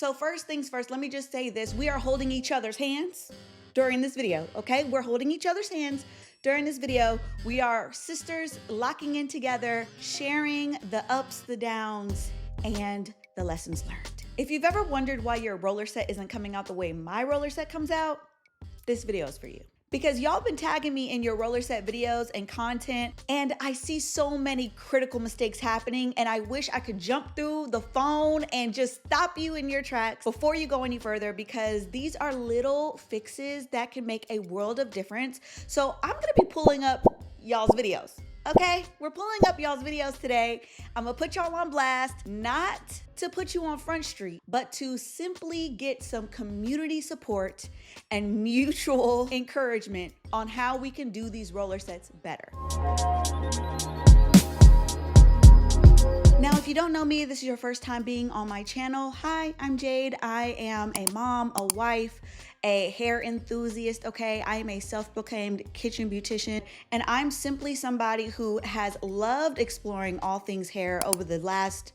So first things first, let me just say this. We are holding each other's hands during this video, okay? We're holding each other's hands during this video. We are sisters locking in together, sharing the ups, the downs, and the lessons learned. If you've ever wondered why your roller set isn't coming out the way my roller set comes out, this video is for you. Because y'all been tagging me in your roller set videos and content, and I see so many critical mistakes happening, and I wish I could jump through the phone and just stop you in your tracks before you go any further, because these are little fixes that can make a world of difference. So I'm gonna be pulling up y'all's videos. Okay, we're pulling up y'all's videos today. I'm gonna put y'all on blast, not to put you on Front Street, but to simply get some community support and mutual encouragement on how we can do these roller sets better. Now, if you don't know me, this is your first time being on my channel. Hi, I'm Jade. I am a mom, a wife, a hair enthusiast, okay? I am a self-proclaimed kitchen beautician, and I'm simply somebody who has loved exploring all things hair over the last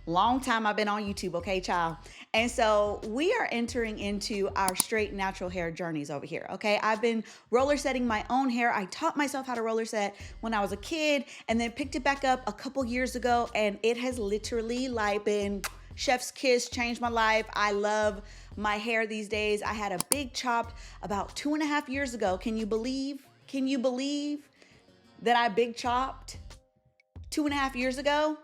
long time I've been on YouTube, okay, child? And so we are entering into our straight natural hair journeys over here, okay? I've been roller setting my own hair. I taught myself how to roller set when I was a kid and then picked it back up a couple years ago, and it has literally like been chef's kiss, changed my life. I love my hair these days. I had a big chop about 2.5 years ago. Can you believe that I big chopped 2.5 years ago?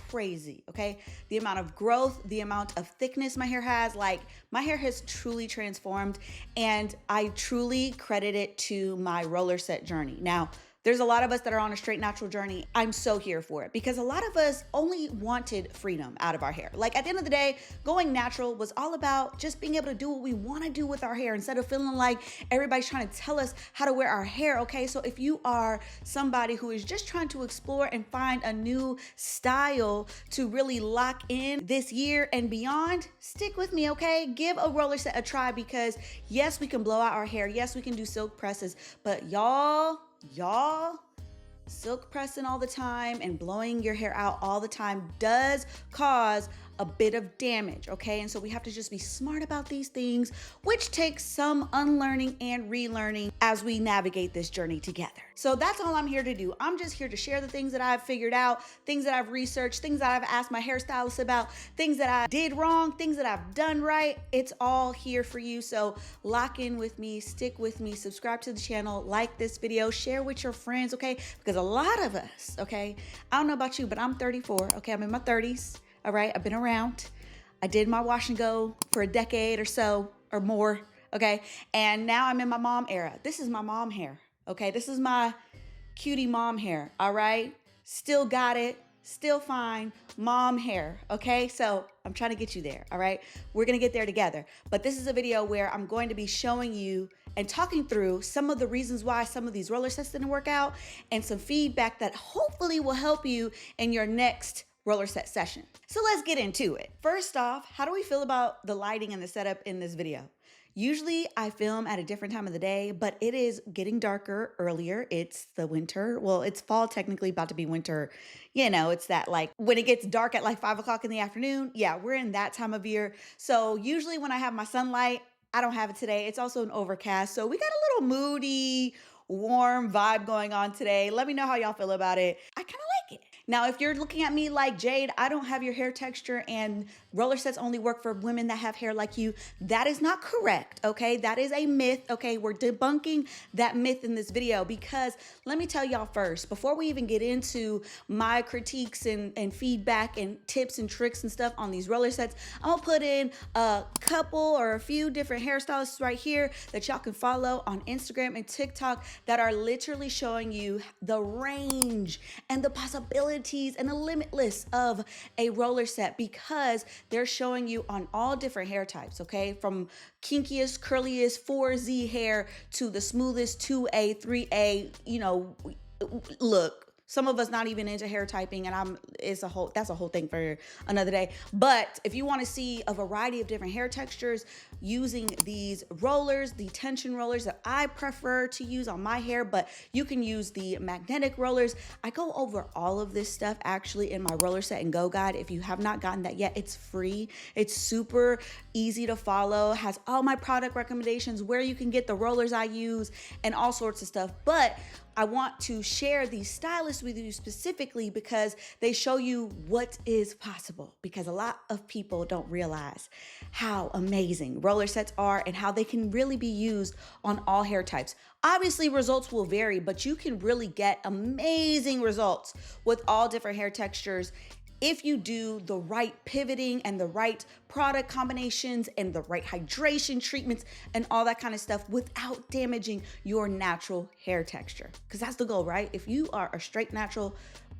Crazy, okay? The amount of growth, the amount of thickness my hair has, like my hair has truly transformed, and I truly credit it to my roller set journey. Now, there's a lot of us that are on a straight natural journey. I'm so here for it because a lot of us only wanted freedom out of our hair. Like at the end of the day, going natural was all about just being able to do what we want to do with our hair instead of feeling like everybody's trying to tell us how to wear our hair, okay? So if you are somebody who is just trying to explore and find a new style to really lock in this year and beyond, stick with me, okay? Give a roller set a try because yes, we can blow out our hair. Yes, we can do silk presses, but y'all, silk pressing all the time and blowing your hair out all the time does cause a bit of damage, okay? And so we have to just be smart about these things, which takes some unlearning and relearning as we navigate this journey together. So that's all I'm here to do. I'm just here to share the things that I've figured out, things that I've researched, things that I've asked my hairstylist about, things that I did wrong, things that I've done right. It's all here for you. So lock in with me, stick with me, subscribe to the channel, like this video, share with your friends, okay? Because a lot of us, okay? I don't know about you, but I'm 34, okay? I'm in my 30s. All right, I've been around. I did my wash and go for a decade or so or more, okay? And now I'm in my mom era. This is my mom hair, okay? This is my cutie mom hair, all right? Still got it, still fine, mom hair, okay? So I'm trying to get you there, all right? We're gonna get there together. But this is a video where I'm going to be showing you and talking through some of the reasons why some of these roller sets didn't work out and some feedback that hopefully will help you in your next roller set session. So let's get into it. First off, how do we feel about the lighting and the setup in this video? Usually I film at a different time of the day, but it is getting darker earlier. It's the winter. Well, it's fall, technically about to be winter. You know, it's that like when it gets dark at like 5 o'clock in the afternoon. Yeah, we're in that time of year. So usually when I have my sunlight, I don't have it today. It's also an overcast. So we got a little moody, warm vibe going on today. Let me know how y'all feel about it. I kind of like it. Now, if you're looking at me like, Jade, I don't have your hair texture and roller sets only work for women that have hair like you, that is not correct, okay? That is a myth, okay? We're debunking that myth in this video because let me tell y'all first, before we even get into my critiques and feedback and tips and tricks and stuff on these roller sets, I'm gonna put in a couple or a few different hairstylists right here that y'all can follow on Instagram and TikTok that are literally showing you the range and the possibilities and the limitless of a roller set because they're showing you on all different hair types, okay? From kinkiest, curliest 4Z hair to the smoothest 2A, 3A, you know, look, Some of us not even into hair typing, and that's a whole thing for another day. But if you want to see a variety of different hair textures using these rollers, the tension rollers that I prefer to use on my hair, but you can use the magnetic rollers. I go over all of this stuff actually in my roller set and go guide. If you have not gotten that yet, it's free. It's super easy to follow, has all my product recommendations, where you can get the rollers I use, and all sorts of stuff. But I want to share these stylists with you specifically because they show you what is possible, because a lot of people don't realize how amazing roller sets are and how they can really be used on all hair types. Obviously, results will vary, but you can really get amazing results with all different hair textures if you do the right pivoting and the right product combinations and the right hydration treatments and all that kind of stuff without damaging your natural hair texture. Because that's the goal, right? If you are a straight natural,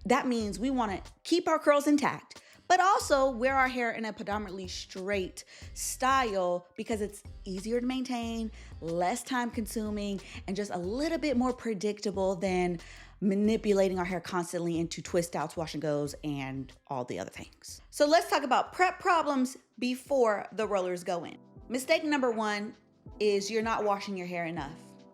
that means we want to keep our curls intact, but also wear our hair in a predominantly straight style because it's easier to maintain, less time consuming, and just a little bit more predictable than manipulating our hair constantly into twist outs, wash and goes, and all the other things. So let's talk about prep problems before the rollers go in. Mistake number one is you're not washing your hair enough.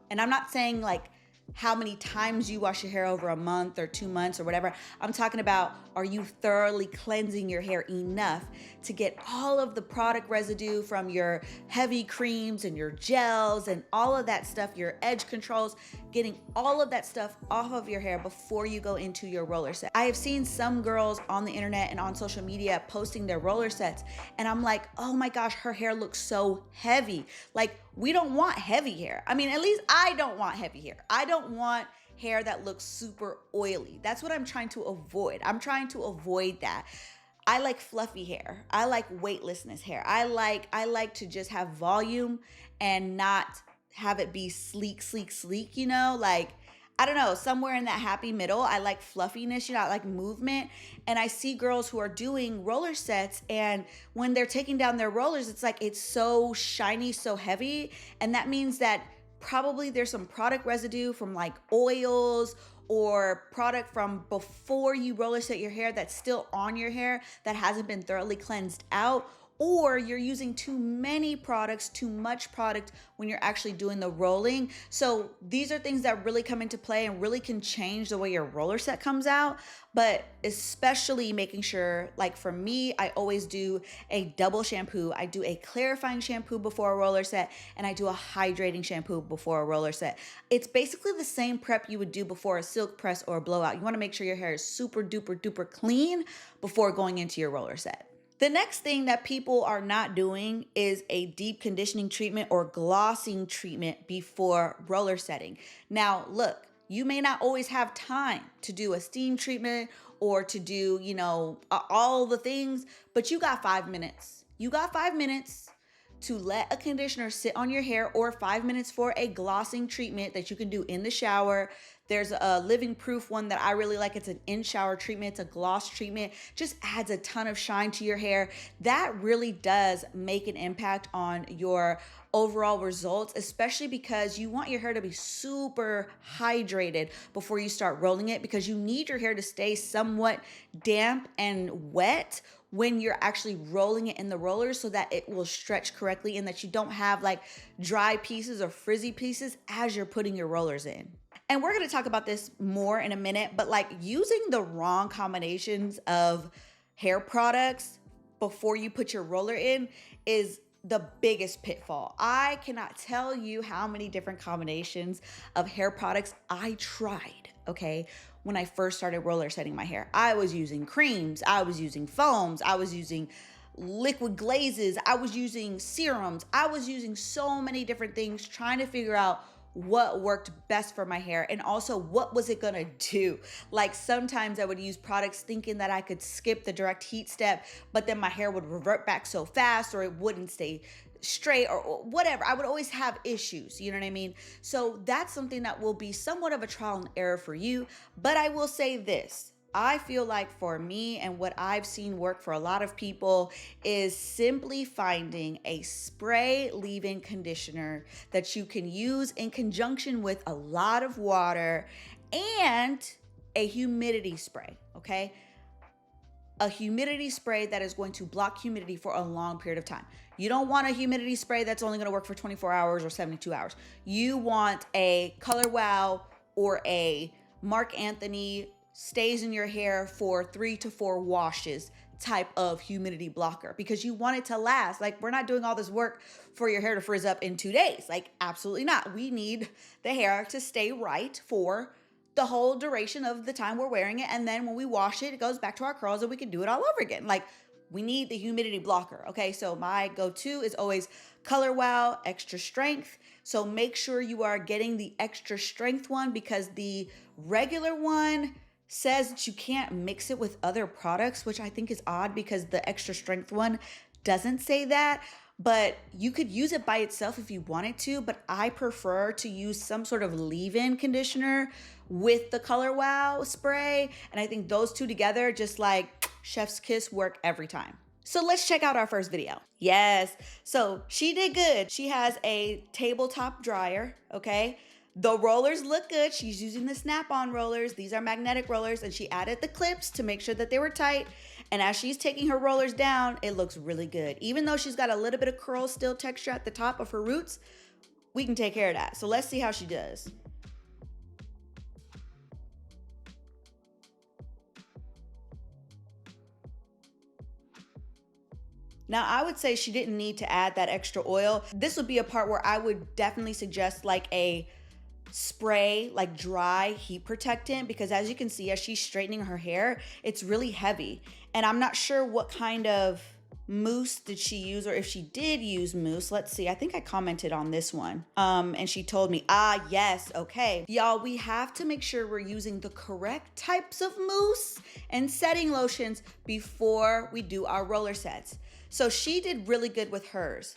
And I'm not saying like how many times you wash your hair over a month or 2 months or whatever. I'm talking about, are you thoroughly cleansing your hair enough to get all of the product residue from your heavy creams and your gels and all of that stuff, your edge controls, getting all of that stuff off of your hair before you go into your roller set. I have seen some girls on the internet and on social media posting their roller sets, and I'm like, oh my gosh, her hair looks so heavy. Like, we don't want heavy hair. I mean, at least I don't want heavy hair. I don't want hair that looks super oily. That's what I'm trying to avoid. I'm trying to avoid that. I like fluffy hair. I like weightlessness hair. I like to just have volume and not have it be sleek, you know? Like, I don't know, somewhere in that happy middle. I like fluffiness, you know, I like movement. And I see girls who are doing roller sets, and when they're taking down their rollers, it's like it's so shiny, so heavy. And that means that probably there's some product residue from like oils or product from before you roller set your hair that's still on your hair that hasn't been thoroughly cleansed out. Or you're using too many products, too much product when you're actually doing the rolling. So these are things that really come into play and really can change the way your roller set comes out. But especially making sure, like for me, I always do a double shampoo. I do a clarifying shampoo before a roller set, and I do a hydrating shampoo before a roller set. It's basically the same prep you would do before a silk press or a blowout. You want to make sure your hair is super duper duper clean before going into your roller set. The next thing that people are not doing is a deep conditioning treatment or glossing treatment before roller setting. Now, look, you may not always have time to do a steam treatment or to do, you know, all the things, but you got 5 minutes. You got 5 minutes to let a conditioner sit on your hair, or 5 minutes for a glossing treatment that you can do in the shower. There's a living proof one that I really like. It's an in-shower treatment. It's a gloss treatment. Just adds a ton of shine to your hair. That really does make an impact on your overall results, especially because you want your hair to be super hydrated before you start rolling it, because you need your hair to stay somewhat damp and wet when you're actually rolling it in the rollers so that it will stretch correctly and that you don't have like dry pieces or frizzy pieces as you're putting your rollers in. And we're going to talk about this more in a minute, but like using the wrong combinations of hair products before you put your roller in is the biggest pitfall. I cannot tell you how many different combinations of hair products I tried, okay? When I first started roller setting my hair, I was using creams, I was using foams, I was using liquid glazes, I was using serums, I was using so many different things trying to figure out what worked best for my hair and also what was it gonna do. Like sometimes I would use products thinking that I could skip the direct heat step, but then my hair would revert back so fast or it wouldn't stay straight or whatever. I would always have issues, you know what I mean? So that's something that will be somewhat of a trial and error for you. But I will say this, I feel like for me and what I've seen work for a lot of people is simply finding a spray leave-in conditioner that you can use in conjunction with a lot of water and a humidity spray, okay? A humidity spray that is going to block humidity for a long period of time. You don't want a humidity spray that's only going to work for 24 hours or 72 hours. You want a Color Wow or a Marc Anthony stays in your hair for 3 to 4 washes type of humidity blocker, because you want it to last. Like, we're not doing all this work for your hair to frizz up in 2 days. Like, absolutely not. We need the hair to stay right for the whole duration of the time we're wearing it. And then when we wash it, it goes back to our curls and we can do it all over again. Like, we need the humidity blocker. Okay, so my go-to is always Color Wow Extra Strength. So make sure you are getting the extra strength one, because the regular one says that you can't mix it with other products, which I think is odd because the extra strength one doesn't say that. But you could use it by itself if you wanted to, but I prefer to use some sort of leave-in conditioner with the Color Wow spray. And I think those two together, just like chef's kiss, work every time. So let's check out our first video. Yes, so she did good. She has a tabletop dryer, okay? The rollers look good. She's using the snap-on rollers. These are magnetic rollers, and she added the clips to make sure that they were tight. And as she's taking her rollers down, it looks really good. Even though she's got a little bit of curl still texture at the top of her roots, we can take care of that. So let's see how she does. Now, I would say she didn't need to add that extra oil. This would be a part where I would definitely suggest like a spray, like dry heat protectant, because as you can see, as she's straightening her hair, it's really heavy. And I'm not sure what kind of mousse did she use, or if she did use mousse. Let's see, I think I commented on this one. And she told me, yes, okay. Y'all, we have to make sure we're using the correct types of mousse and setting lotions before we do our roller sets. So she did really good with hers.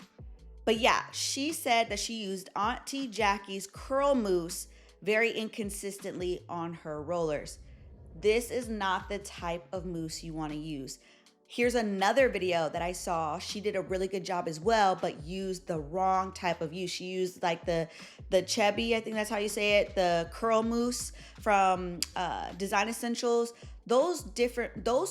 But yeah, she said that she used Auntie Jackie's curl mousse very inconsistently on her rollers. This is not the type of mousse you want to use. Here's another video that I saw. She did a really good job as well, but used the wrong type of mousse. She used like the Chebby, I think that's how you say it, the curl mousse from Design Essentials. Those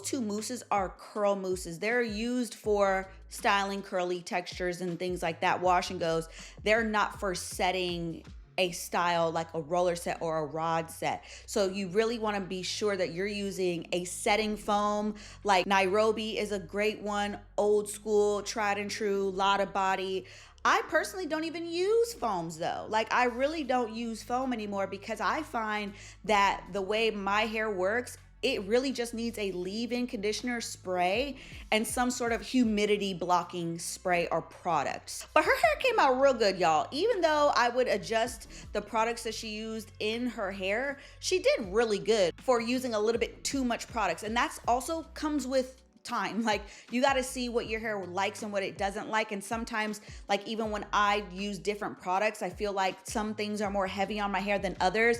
two mousses are curl mousses. They're used for styling curly textures and things like that, wash and goes. They're not for setting a style like a roller set or a rod set. So you really want to be sure that you're using a setting foam. Like Nairobi is a great one, old school, tried and true, Lotta Body. I personally don't even use foams though. Like, I really don't use foam anymore, because I find that the way my hair works, it really just needs a leave-in conditioner spray and some sort of humidity blocking spray or product. But her hair came out real good, y'all. Even though I would adjust the products that she used in her hair, she did really good for using a little bit too much products. And that's also comes with time. Like, you got to see what your hair likes and what it doesn't like. And sometimes, like, even when I use different products, I feel like some things are more heavy on my hair than others.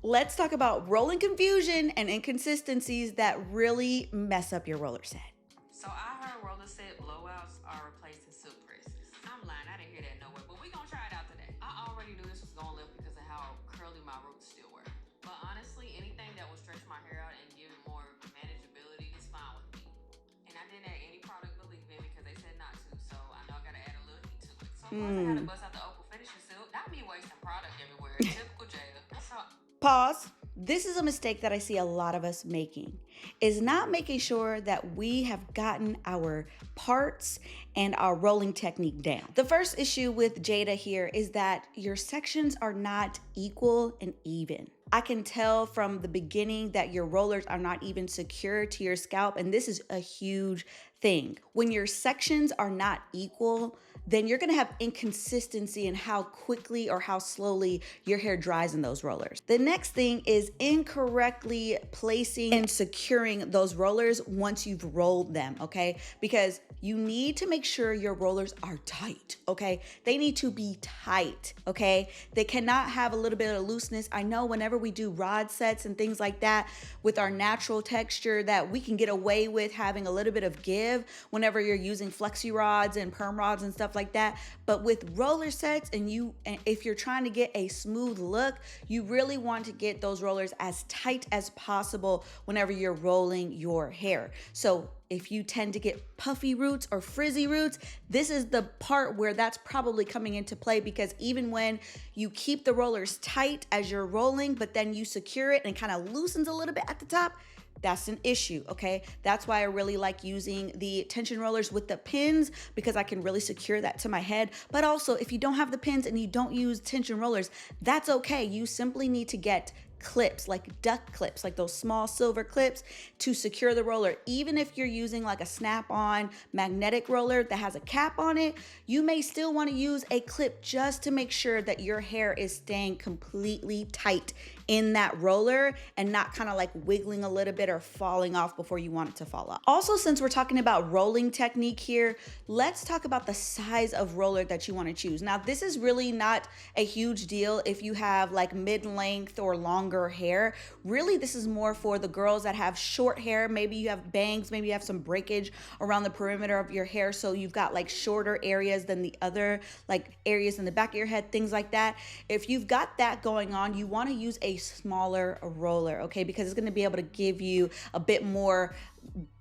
Let's talk about rolling confusion and inconsistencies that really mess up your roller set. So I heard roller set blowouts are replacing silk presses. I'm lying, I didn't hear that nowhere, but we're gonna try it out today. I already knew this was gonna live because of how curly my roots still were. But honestly, anything that will stretch my hair out and give it more manageability is fine with me. And I didn't add any product but leave-in because they said not to, so I know I gotta add a little heat to it. So of course I had to bust out the Opal finishing silk. Not me wasting product everywhere. Typical Jade. So Pause. This is a mistake that I see a lot of us making, is not making sure that we have gotten our parts and our rolling technique down. The first issue with Jada here is that your sections are not equal and even. I can tell from the beginning that your rollers are not even secure to your scalp, and this is a huge thing. When your sections are not equal, then you're gonna have inconsistency in how quickly or how slowly your hair dries in those rollers. The next thing is incorrectly placing and securing those rollers once you've rolled them, okay? Because you need to make sure your rollers are tight, okay? They need to be tight, okay? They cannot have a little bit of looseness. I know whenever we do rod sets and things like that with our natural texture, that we can get away with having a little bit of give. give whenever you're using flexi rods and perm rods and stuff like that. But with roller sets, and if you're trying to get a smooth look, you really want to get those rollers as tight as possible whenever you're rolling your hair. So if you tend to get puffy roots or frizzy roots, this is the part where that's probably coming into play, because even when you keep the rollers tight as you're rolling, but then you secure it and it kind of loosens a little bit at the top, that's an issue, okay? That's why I really like using the tension rollers with the pins, because I can really secure that to my head. But also, if you don't have the pins and you don't use tension rollers, that's okay. You simply need to get clips, like duck clips, like those small silver clips to secure the roller. Even if you're using like a snap-on magnetic roller that has a cap on it, you may still want to use a clip just to make sure that your hair is staying completely tight in that roller and not kind of like wiggling a little bit or falling off before you want it to fall off. Also, since we're talking about rolling technique here, let's talk about the size of roller that you want to choose. Now, this is really not a huge deal if you have like mid-length or longer hair. Really, this is more for the girls that have short hair. Maybe you have bangs, maybe you have some breakage around the perimeter of your hair, so you've got like shorter areas than the other like areas in the back of your head, things like that. If you've got that going on, you want to use a smaller roller, okay? Because it's going to be able to give you a bit more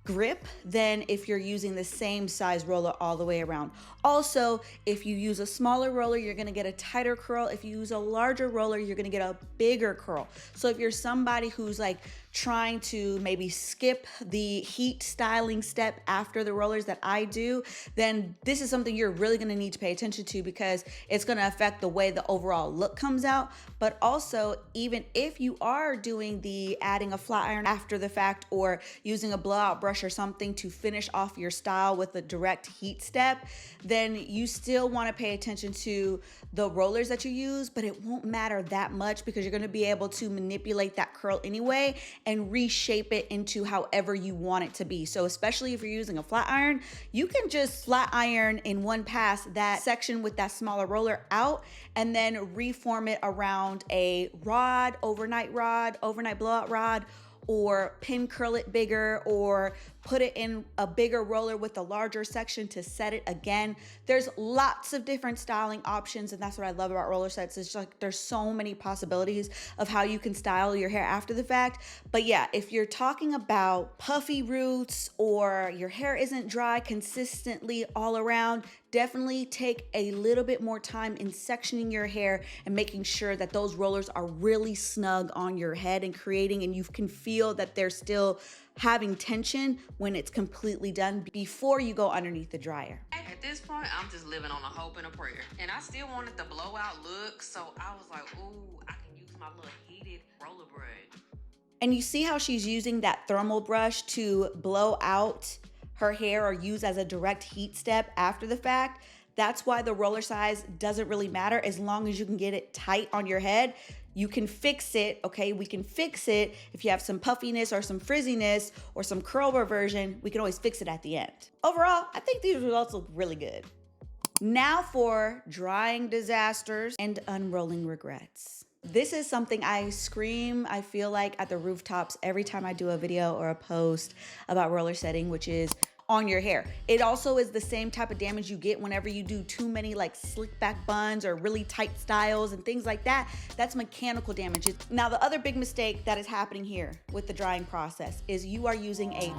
grip than if you're using the same size roller all the way around. Also, if you use a smaller roller, you're going to get a tighter curl. If you use a larger roller, you're going to get a bigger curl. So if you're somebody who's like trying to maybe skip the heat styling step after the rollers that I do, then this is something you're really going to need to pay attention to, because it's going to affect the way the overall look comes out. But also, even if you are doing the adding a flat iron after the fact or using a blowout brush or something to finish off your style with a direct heat step, then you still want to pay attention to the rollers that you use, but it won't matter that much because you're going to be able to manipulate that curl anyway and reshape it into however you want it to be. So especially if you're using a flat iron, you can just flat iron in one pass that section with that smaller roller out and then reform it around a rod, overnight blowout rod, or pin curl it bigger, or put it in a bigger roller with a larger section to set it again. There's lots of different styling options, and that's what I love about roller sets. It's like there's so many possibilities of how you can style your hair after the fact. But yeah, if you're talking about puffy roots or your hair isn't dry consistently all around, definitely take a little bit more time in sectioning your hair and making sure that those rollers are really snug on your head and you can feel that they're still having tension when it's completely done before you go underneath the dryer. At this point, I'm just living on a hope and a prayer. And I still wanted the blowout look, so I was like, ooh, I can use my little heated roller brush. And you see how she's using that thermal brush to blow out her hair or use as a direct heat step after the fact. That's why the roller size doesn't really matter as long as you can get it tight on your head. You can fix it, okay? We can fix it if you have some puffiness or some frizziness or some curl reversion. We can always fix it at the end. Overall, I think these results look really good. Now for drying disasters and unrolling regrets. This is something I scream, I feel like, at the rooftops every time I do a video or a post about roller setting, which is on your hair. It also is the same type of damage you get whenever you do too many like slick back buns or really tight styles and things like that. That's mechanical damage. Now, the other big mistake that is happening here with the drying process is you are using a